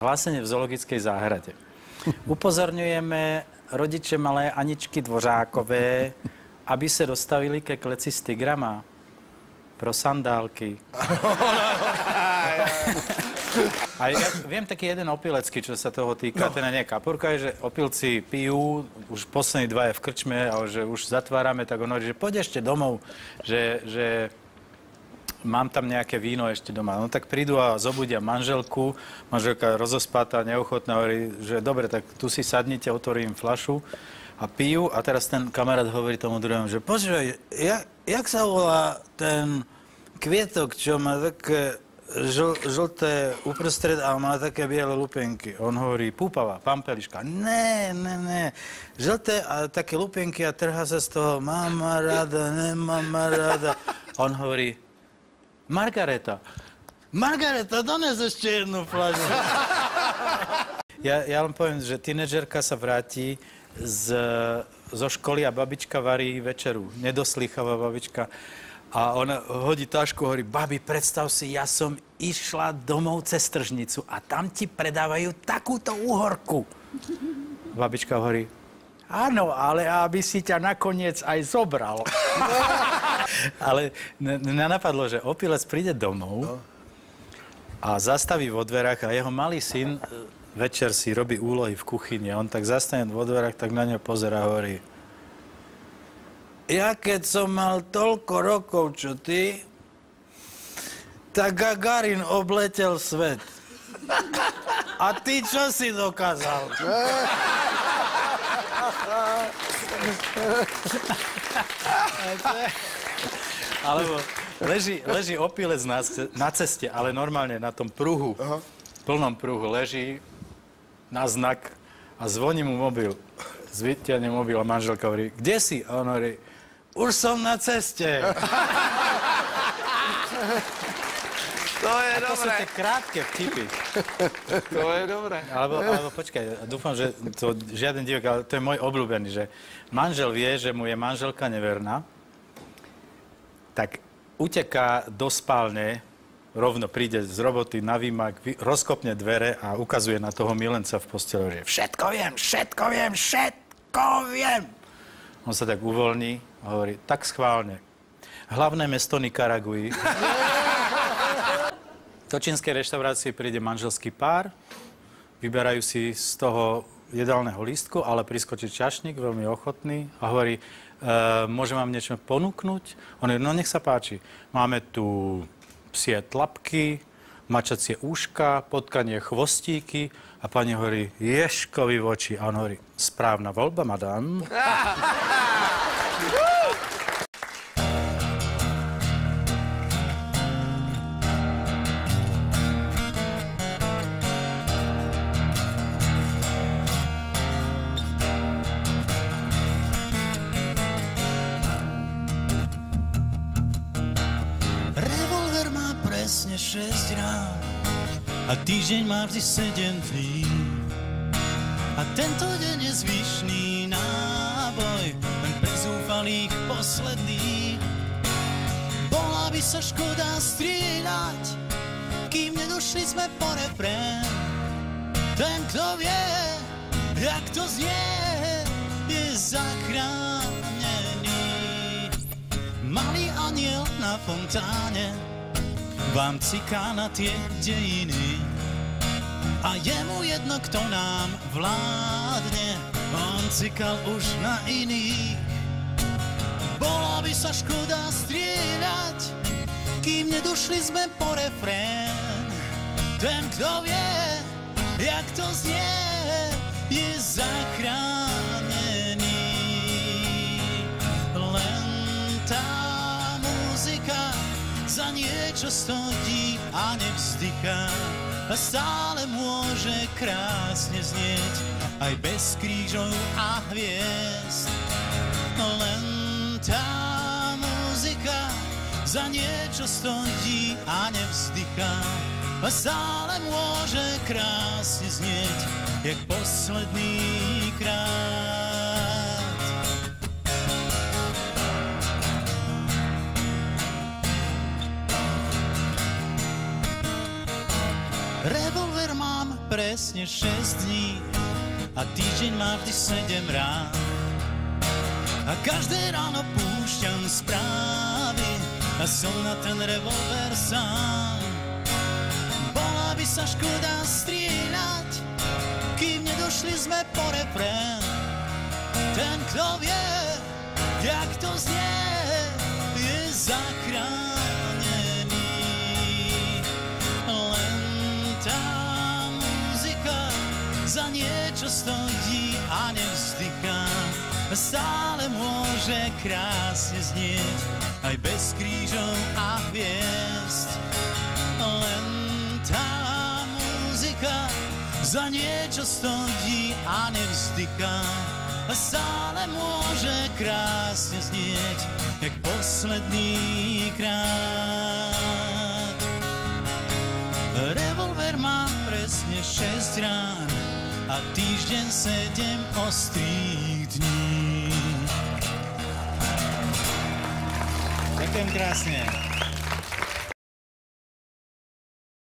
Hlásenie v zoologickej záhrade. Upozorňujeme rodiče malé Aničky Dvořákové, aby se dostavili ke kleci s tigrama pro sandálky. A ja viem taký jeden opilecký, čo sa toho týka, ten nie je kapurka, je, že opilci pijú, už poslední dvaja v krčme, ale že už zatvárame, tak on hovorí, že poď ešte domov, že mám tam nejaké víno ešte doma. No tak prídu a zobudia manželku, manželka rozospatá, neochotná, hovorí, že dobre, tak tu si sadnite, otvorím fľašu a pijú a teraz ten kamarát hovorí tomu druhému, že počúvaj, jak sa volá ten kvietok, čo má také žlté uprostred a má také biele lupienky. On hovorí, púpava, pampeliška. Ne. Žlté a také lupienky a trhá sa z toho, mama rada, nemama rada. On hovorí, Margareta, dones ešte jednu fľašu. Ja len poviem, že tínedžerka sa vráti zo školy a babička varí večeru. Nedoslýchavá babička. A ona hodí tašku, hovorí, babi, predstav si, ja som išla domov cez tržnicu a tam ti predávajú takúto úhorku. Babička hovorí, áno, ale aby si ťa nakoniec aj zobral. Ale mňa napadlo, že opilec príde domov a zastaví vo dverách a jeho malý syn večer si robí úlohy v kuchyni. On tak zastane vo dverách, tak na ňo pozerá a hovorí, ja keď som mal toľko rokov, čo ty, tak Gagarin obletel svet. A ty čo si dokázal? Alebo leží opilec na ceste, ale normálne na tom pruhu, plnom pruhu, leží na znak a zvoní mu mobil. Vyťahne mobil a manželka hovorí, kde si? A on hovorí, už som na ceste. To je dobré. To sú tie krátke vtipy. To je dobré. Alebo počkaj, dúfam, že to žiaden divok, ale to je môj obľúbený, že manžel vie, že mu je manželka neverná, tak uteká do spálne, rovno príde z roboty na výmak, rozkopne dvere a ukazuje na toho milenca v posteli, že všetko viem. On sa tak uvoľní a hovorí, tak schválne. Hlavné mesto Nikaraguji. Do čínskej reštaurácie príde manželský pár, vyberajú si z toho jedálneho lístku, ale priskočí čašník, veľmi ochotný, a hovorí, môžem vám niečo ponúknuť? On hovorí, no nech sa páči. Máme tu psie tlapky, mačacie úška, potkanie chvostíky a pani hovorí, ješkovi v oči. A on hovorí, správna voľba, madam. Presne 6 rán a týždeň má vždy 7 dní. A tento deň je zvyšný náboj, len pre zúfalých posledný. Bola by sa škoda strieľať, kým nedošli sme po refrén. Ten, kto vie, jak to znie, je zachránený. Malý aniel na fontáne vám ciká na tie dejiny a je mu jedno, kto nám vládne, on cikal už na iných. Bola by sa škoda strieľať, kým nedošli sme po refrén. Ten, kto vie, jak to znie, je zachránený. Len tá muzika za niečo stojí a nevzdychá a stále môže krásne znieť aj bez krížov a hviezd. Len tá muzika za niečo stojí a nevzdychá a stále môže krásne znieť jak posledný krát. Revolver mám presne 6 dní a týždeň má vždy 7 rán. A každé ráno púšťam správy a som na ten revolver sám. Bola by sa škoda strieľať, kým nedošli sme po refrén. Ten, kto vie, jak to znie, je zachránený. Len tá muzika za niečo stojí a nevzdychá. Stále môže krásne znieť, aj bez krížov a hviezd. Len tá muzika za niečo stojí a nevzdychá. Stále môže krásne znieť, jak posledný krát. Revolver má presne 6 rán a týždeň 7 ostrých dní. Ďakujem krásne.